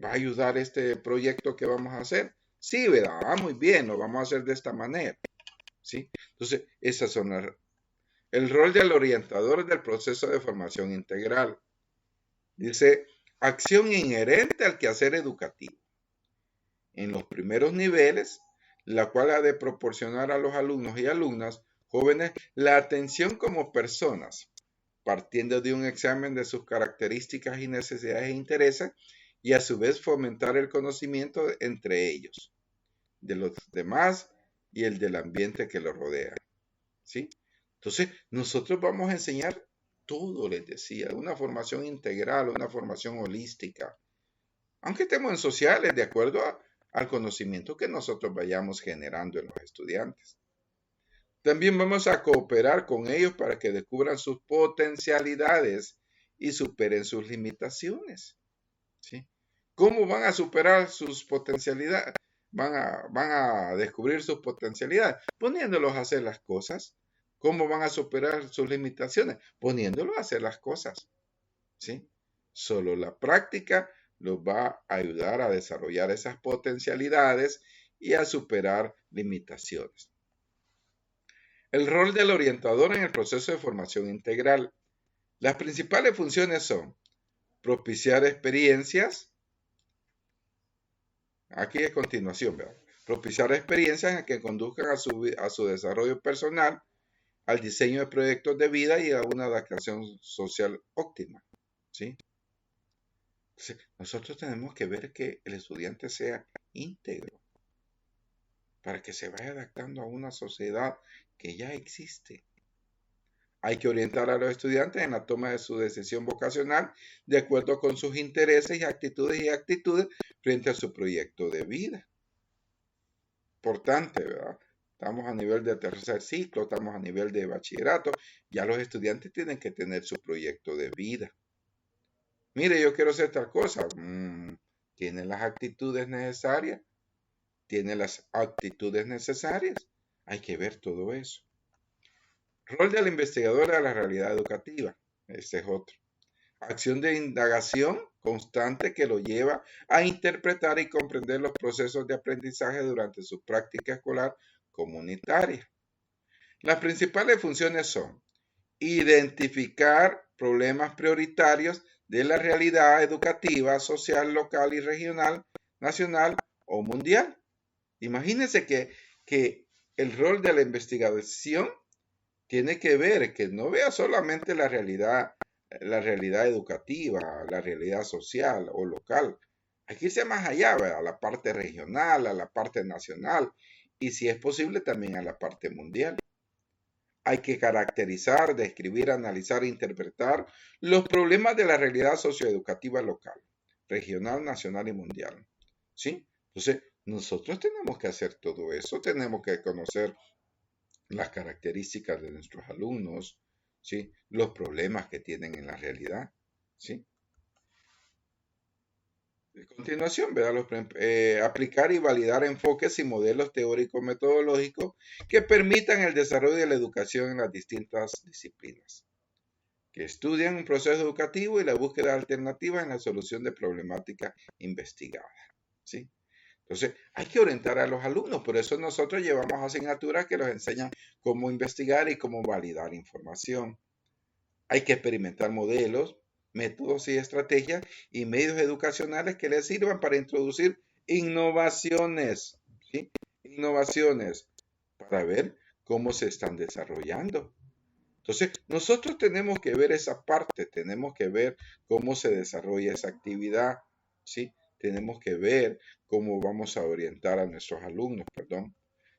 ¿Va a ayudar este proyecto que vamos a hacer? Sí, ¿verdad? Muy bien, lo vamos a hacer de esta manera. ¿Sí? Entonces, esas son el rol del orientador del proceso de formación integral. Dice, acción inherente al quehacer educativo. En los primeros niveles, la cual ha de proporcionar a los alumnos y alumnas jóvenes la atención como personas, partiendo de un examen de sus características y necesidades e intereses, y a su vez fomentar el conocimiento entre ellos, de los demás y el del ambiente que los rodea. ¿Sí? Entonces, nosotros vamos a enseñar todo, les decía, una formación integral, una formación holística, aunque estemos en sociales, de acuerdo al conocimiento que nosotros vayamos generando en los estudiantes. También vamos a cooperar con ellos para que descubran sus potencialidades y superen sus limitaciones. ¿Sí? ¿Cómo van a superar sus potencialidades? Van a descubrir sus potencialidades poniéndolos a hacer las cosas. ¿Cómo van a superar sus limitaciones? Poniéndolos a hacer las cosas. ¿Sí? Solo la práctica los va a ayudar a desarrollar esas potencialidades y a superar limitaciones. El rol del orientador en el proceso de formación integral. Las principales funciones son propiciar experiencias. Aquí es continuación, ¿verdad? Propiciar experiencias que conduzcan a su desarrollo personal, al diseño de proyectos de vida y a una adaptación social óptima. ¿Sí? Entonces, nosotros tenemos que ver que el estudiante sea íntegro para que se vaya adaptando a una sociedad que ya existe. Hay que orientar a los estudiantes en la toma de su decisión vocacional de acuerdo con sus intereses y actitudes frente a su proyecto de vida. Importante, ¿verdad? Estamos a nivel de tercer ciclo, estamos a nivel de bachillerato, ya los estudiantes tienen que tener su proyecto de vida. Mire, yo quiero hacer tal cosa. ¿Tiene las actitudes necesarias? ¿Tiene las actitudes necesarias? Hay que ver todo eso. Rol del investigador de la realidad educativa. Ese es otro. Acción de indagación constante que lo lleva a interpretar y comprender los procesos de aprendizaje durante su práctica escolar comunitaria. Las principales funciones son identificar problemas prioritarios de la realidad educativa, social, local y regional, nacional o mundial. Imagínense que el rol de la investigación tiene que ver, que no vea solamente la realidad educativa, la realidad social o local. Hay que irse más allá, a la parte regional, a la parte nacional y si es posible también a la parte mundial. Hay que caracterizar, describir, analizar e interpretar los problemas de la realidad socioeducativa local, regional, nacional y mundial. ¿Sí? Entonces, nosotros tenemos que hacer todo eso, tenemos que conocer las características de nuestros alumnos, ¿sí? Los problemas que tienen en la realidad. ¿Sí? A continuación, aplicar y validar enfoques y modelos teóricos metodológicos que permitan el desarrollo de la educación en las distintas disciplinas, que estudian un proceso educativo y la búsqueda de alternativas en la solución de problemáticas investigadas. ¿Sí? Entonces, hay que orientar a los alumnos, por eso nosotros llevamos asignaturas que los enseñan cómo investigar y cómo validar información. Hay que experimentar modelos, métodos y estrategias y medios educacionales que les sirvan para introducir innovaciones, ¿sí? Innovaciones para ver cómo se están desarrollando. Entonces, nosotros tenemos que ver esa parte, tenemos que ver cómo se desarrolla esa actividad, ¿sí? Tenemos que ver cómo vamos a orientar a nuestros alumnos,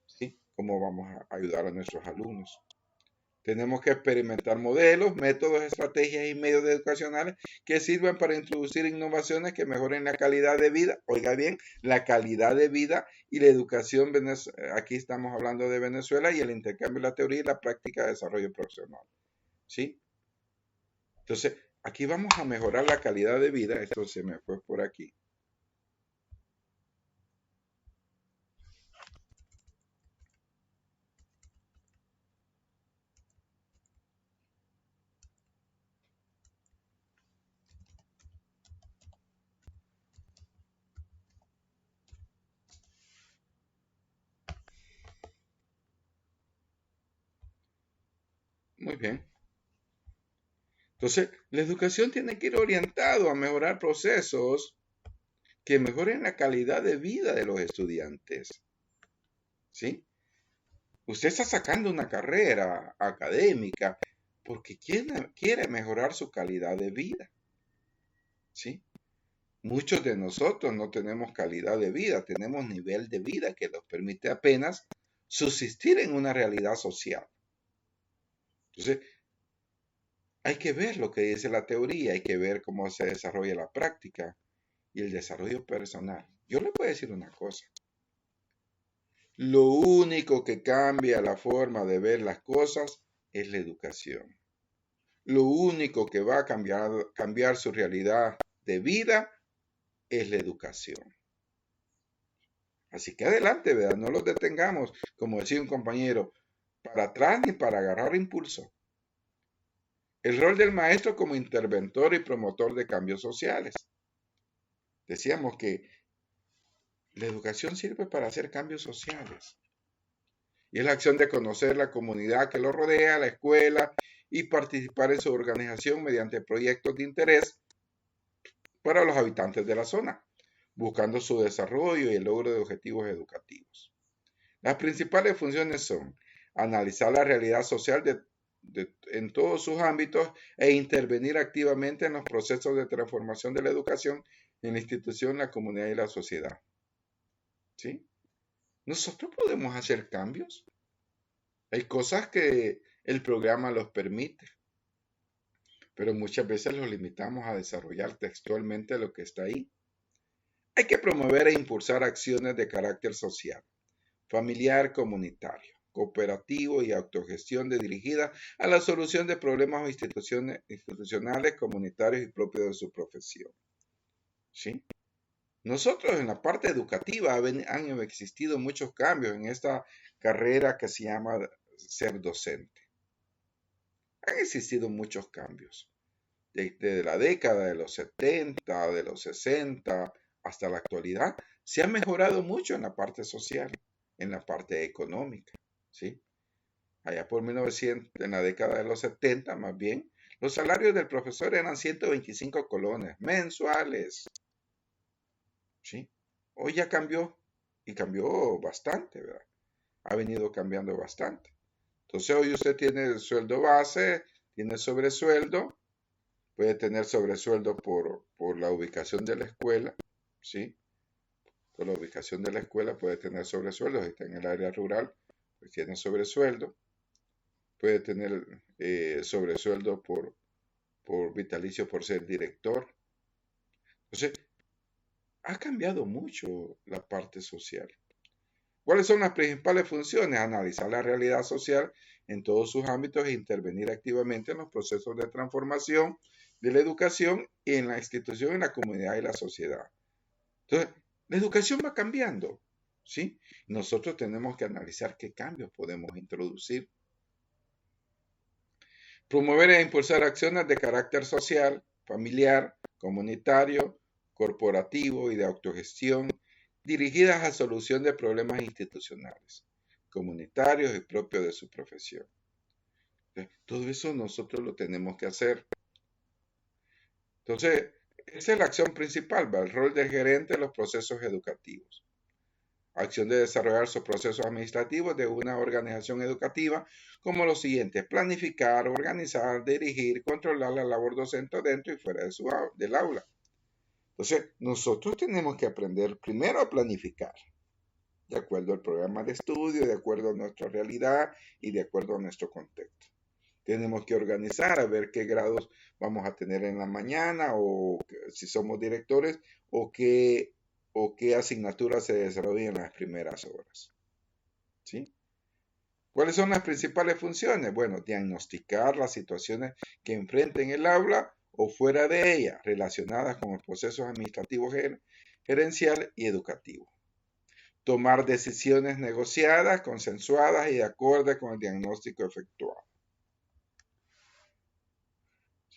¿sí? Cómo vamos a ayudar a nuestros alumnos. Tenemos que experimentar modelos, métodos, estrategias y medios educacionales que sirvan para introducir innovaciones que mejoren la calidad de vida. Oiga bien, la calidad de vida y la educación, aquí estamos hablando de Venezuela y el intercambio de la teoría y la práctica de desarrollo profesional. ¿Sí? Entonces, aquí vamos a mejorar la calidad de vida. Esto se me fue por aquí. Muy bien. Entonces, la educación tiene que ir orientado a mejorar procesos que mejoren la calidad de vida de los estudiantes. ¿Sí? Usted está sacando una carrera académica porque quiere mejorar su calidad de vida. ¿Sí? Muchos de nosotros no tenemos calidad de vida, tenemos nivel de vida que nos permite apenas subsistir en una realidad social. Entonces, hay que ver lo que dice la teoría, hay que ver cómo se desarrolla la práctica y el desarrollo personal. Yo le voy a decir una cosa. Lo único que cambia la forma de ver las cosas es la educación. Lo único que va a cambiar su realidad de vida es la educación. Así que adelante, ¿verdad? No los detengamos, como decía un compañero, para atrás ni para agarrar impulso. El rol del maestro como interventor y promotor de cambios sociales. Decíamos que la educación sirve para hacer cambios sociales. Y es la acción de conocer la comunidad que lo rodea, la escuela, y participar en su organización mediante proyectos de interés para los habitantes de la zona, buscando su desarrollo y el logro de objetivos educativos. Las principales funciones son analizar la realidad social en todos sus ámbitos e intervenir activamente en los procesos de transformación de la educación en la institución, la comunidad y la sociedad. ¿Sí? Nosotros podemos hacer cambios. Hay cosas que el programa los permite, pero muchas veces los limitamos a desarrollar textualmente lo que está ahí. Hay que promover e impulsar acciones de carácter social, familiar, comunitario, cooperativo y autogestión dirigida a la solución de problemas institucionales, comunitarios y propios de su profesión. ¿Sí? Nosotros en la parte educativa han existido muchos cambios en esta carrera que se llama ser docente. Han existido muchos cambios. Desde la década de los 70, de los 60 hasta la actualidad, se ha mejorado mucho en la parte social, en la parte económica, ¿sí? Allá por 1900, en la década de los 70 más bien, los salarios del profesor eran 125 colones mensuales, ¿sí? Hoy ya cambió, y cambió bastante, ¿verdad? Ha venido cambiando bastante. Entonces hoy usted tiene el sueldo base, tiene sobresueldo, puede tener sobresueldo por la ubicación de la escuela, ¿sí? Por la ubicación de la escuela puede tener sobresueldo. Si está en el área rural, pues tiene sobresueldo. Puede tener sobresueldo por vitalicio por ser director. Entonces, ha cambiado mucho la parte social. ¿Cuáles son las principales funciones? Analizar la realidad social en todos sus ámbitos e intervenir activamente en los procesos de transformación de la educación y en la institución, en la comunidad y la sociedad. Entonces, la educación va cambiando, ¿sí? Nosotros tenemos que analizar qué cambios podemos introducir. Promover e impulsar acciones de carácter social, familiar, comunitario, corporativo y de autogestión dirigidas a solución de problemas institucionales, comunitarios y propios de su profesión. Todo eso nosotros lo tenemos que hacer. Entonces, esa es la acción principal, el rol del gerente en los procesos educativos. Acción de desarrollar sus procesos administrativos de una organización educativa como lo siguiente: planificar, organizar, dirigir, controlar la labor docente dentro y fuera del aula. Entonces, nosotros tenemos que aprender primero a planificar, de acuerdo al programa de estudio, de acuerdo a nuestra realidad y de acuerdo a nuestro contexto. Tenemos que organizar a ver qué grados vamos a tener en la mañana o si somos directores o qué asignaturas se desarrollan en las primeras horas. ¿Sí? ¿Cuáles son las principales funciones? Bueno, diagnosticar las situaciones que enfrenten en el aula o fuera de ella relacionadas con los procesos administrativos, gerencial y educativo. Tomar decisiones negociadas, consensuadas y de acuerdo con el diagnóstico efectuado.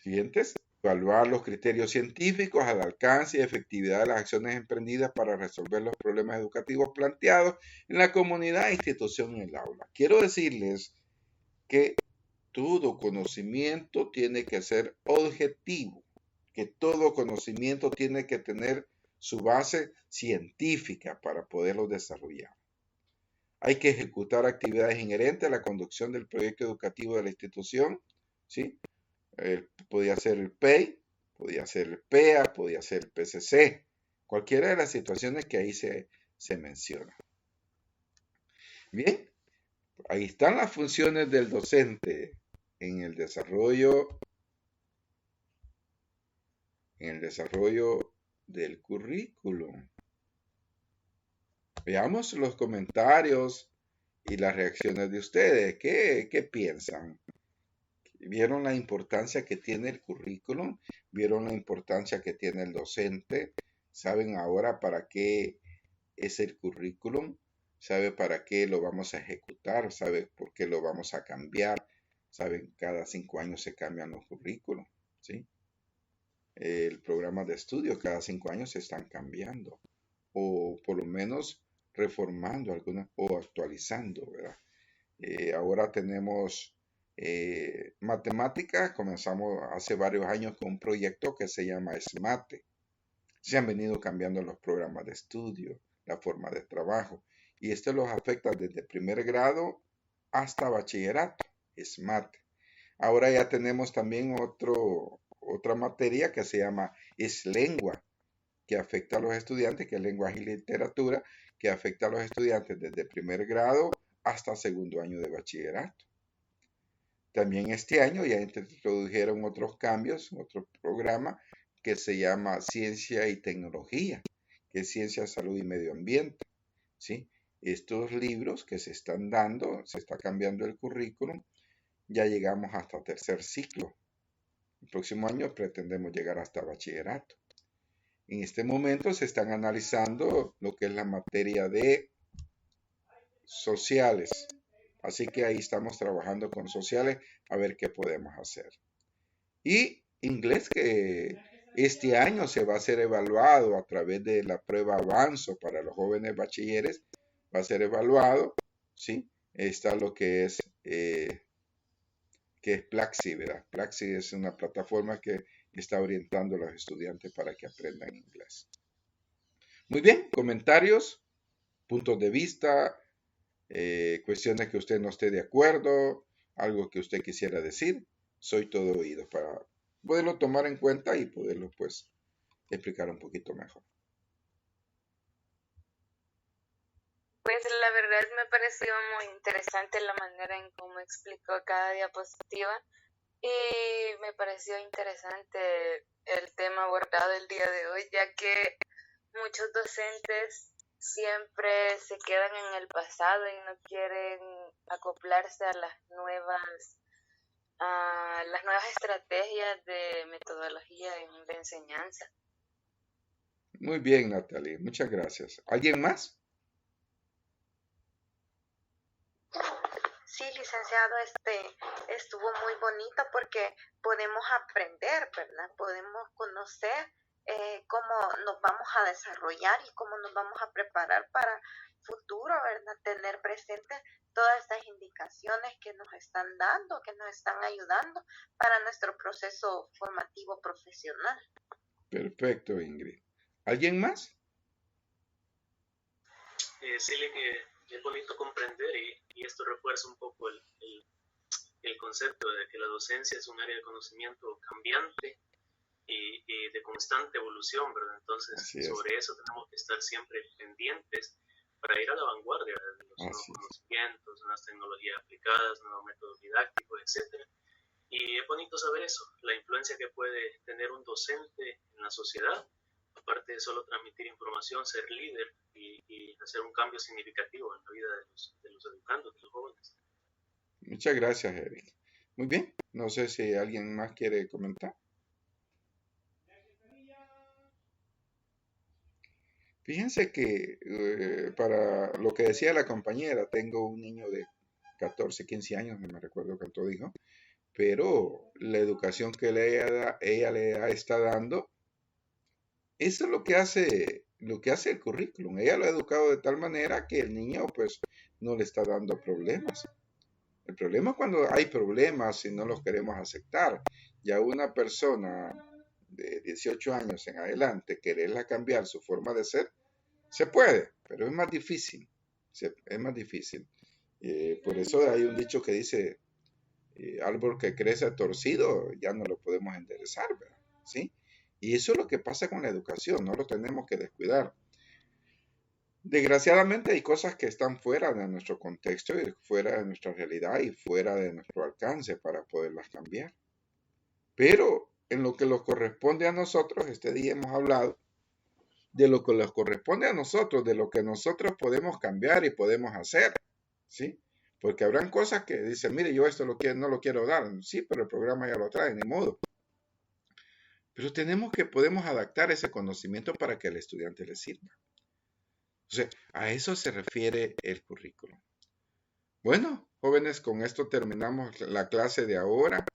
Siguientes. Evaluar los criterios científicos al alcance y efectividad de las acciones emprendidas para resolver los problemas educativos planteados en la comunidad e institución en el aula. Quiero decirles que todo conocimiento tiene que ser objetivo, que todo conocimiento tiene que tener su base científica para poderlo desarrollar. Hay que ejecutar actividades inherentes a la conducción del proyecto educativo de la institución, ¿sí? Podía ser el PEI, podía ser el PEA, podía ser el PCC, cualquiera de las situaciones que ahí se menciona. Bien, ahí están las funciones del docente en el desarrollo del currículum. Veamos los comentarios y las reacciones de ustedes. ¿Qué piensan? ¿Vieron la importancia que tiene el currículum? ¿Vieron la importancia que tiene el docente? ¿Saben ahora para qué es el currículum? ¿Sabe para qué lo vamos a ejecutar? ¿Sabe por qué lo vamos a cambiar? ¿Saben? Cada 5 años se cambian los currículums, ¿sí? El programa de estudio cada 5 años se están cambiando o por lo menos reformando algunas o actualizando, ¿verdad? Ahora tenemos matemáticas, comenzamos hace varios años con un proyecto que se llama SMATE. Se han venido cambiando los programas de estudio, la forma de trabajo, y esto los afecta desde primer grado hasta bachillerato, SMATE. Ahora ya tenemos también otra materia que se llama lengua, que afecta a los estudiantes, que es lenguaje y literatura, que afecta a los estudiantes desde primer grado hasta segundo año de bachillerato. También este año ya introdujeron otros cambios, otro programa que se llama Ciencia y Tecnología, que es Ciencia, Salud y Medio Ambiente, ¿sí? Estos libros que se están dando, se está cambiando el currículum, ya llegamos hasta tercer ciclo. El próximo año pretendemos llegar hasta bachillerato. En este momento se están analizando lo que es la materia de sociales. Así que ahí estamos trabajando con sociales a ver qué podemos hacer. Y inglés, que este año se va a ser evaluado a través de la prueba Avanzo para los jóvenes bachilleres. Va a ser evaluado, ¿sí? Está lo que es Plaxi, ¿verdad? Plaxi es una plataforma que está orientando a los estudiantes para que aprendan inglés. Muy bien, comentarios, puntos de vista, cuestiones que usted no esté de acuerdo, algo que usted quisiera decir, soy todo oído para poderlo tomar en cuenta y poderlo pues explicar un poquito mejor. Pues la verdad me pareció muy interesante la manera en cómo explicó cada diapositiva y me pareció interesante el tema abordado el día de hoy, ya que muchos docentes siempre se quedan en el pasado y no quieren acoplarse a las nuevas estrategias de metodología de enseñanza. Muy bien, Natalie, muchas gracias. ¿Alguien más? Sí, licenciado, estuvo muy bonito porque podemos aprender, ¿verdad? Podemos conocer cómo nos vamos a desarrollar y cómo nos vamos a preparar para futuro, ¿verdad? Tener presente todas estas indicaciones que nos están dando, que nos están ayudando para nuestro proceso formativo profesional. Perfecto, Ingrid. ¿Alguien más? Sí, que es bonito comprender y esto refuerza un poco el concepto de que la docencia es un área de conocimiento cambiante y de constante evolución, ¿verdad? Entonces, sobre eso tenemos que estar siempre pendientes para ir a la vanguardia de los nuevos conocimientos, nuevas tecnologías aplicadas, nuevos métodos didácticos, etc. Y es bonito saber eso, la influencia que puede tener un docente en la sociedad, aparte de solo transmitir información, ser líder y hacer un cambio significativo en la vida de los educandos, de los jóvenes. Muchas gracias, Eric. Muy bien, no sé si alguien más quiere comentar. Fíjense que para lo que decía la compañera, tengo un niño de 14, 15 años, no me recuerdo cuánto dijo, pero la educación que ella le está dando, eso es lo que hace el currículum. Ella lo ha educado de tal manera que el niño pues no le está dando problemas. El problema es cuando hay problemas y no los queremos aceptar. Ya una persona de 18 años en adelante, quererla cambiar su forma de ser, se puede, pero es más difícil. Es más difícil. Por eso hay un dicho que dice, árbol que crece torcido, ya no lo podemos enderezar, ¿verdad? ¿Sí? Y eso es lo que pasa con la educación, no lo tenemos que descuidar. Desgraciadamente hay cosas que están fuera de nuestro contexto y fuera de nuestra realidad y fuera de nuestro alcance para poderlas cambiar. Pero en lo que nos corresponde a nosotros, este día hemos hablado de lo que nos corresponde a nosotros, de lo que nosotros podemos cambiar y podemos hacer, ¿sí? Porque habrán cosas que dicen, mire, yo esto no lo quiero dar, sí, pero el programa ya lo trae, ni modo. Pero podemos adaptar ese conocimiento para que al estudiante le sirva. Entonces, a eso se refiere el currículum. Bueno, jóvenes, con esto terminamos la clase de ahora.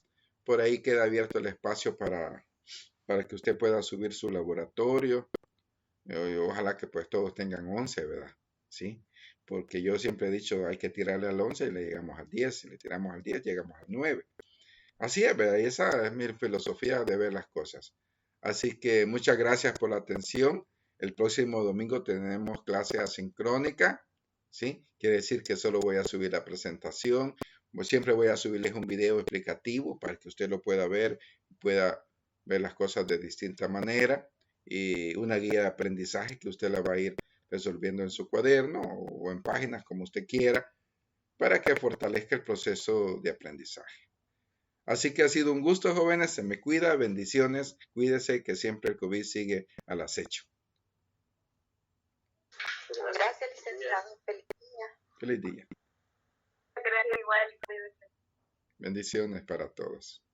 Por ahí queda abierto el espacio para que usted pueda subir su laboratorio. Ojalá que pues todos tengan 11, ¿verdad? Sí, porque yo siempre he dicho hay que tirarle al 11 y le llegamos al 10, si le tiramos al 10 llegamos al 9. Así es, ¿verdad? Y esa es mi filosofía de ver las cosas. Así que muchas gracias por la atención. El próximo domingo tenemos clase asincrónica, ¿sí? Quiere decir que solo voy a subir la presentación. Como siempre voy a subirles un video explicativo para que usted lo pueda ver, pueda ver las cosas de distinta manera y una guía de aprendizaje que usted la va a ir resolviendo en su cuaderno o en páginas como usted quiera para que fortalezca el proceso de aprendizaje. Así que ha sido un gusto, jóvenes. Se me cuida. Bendiciones. Cuídese que siempre el COVID sigue al acecho. Gracias, licenciado. Feliz día. Feliz día. Gracias, igual. Bendiciones para todos.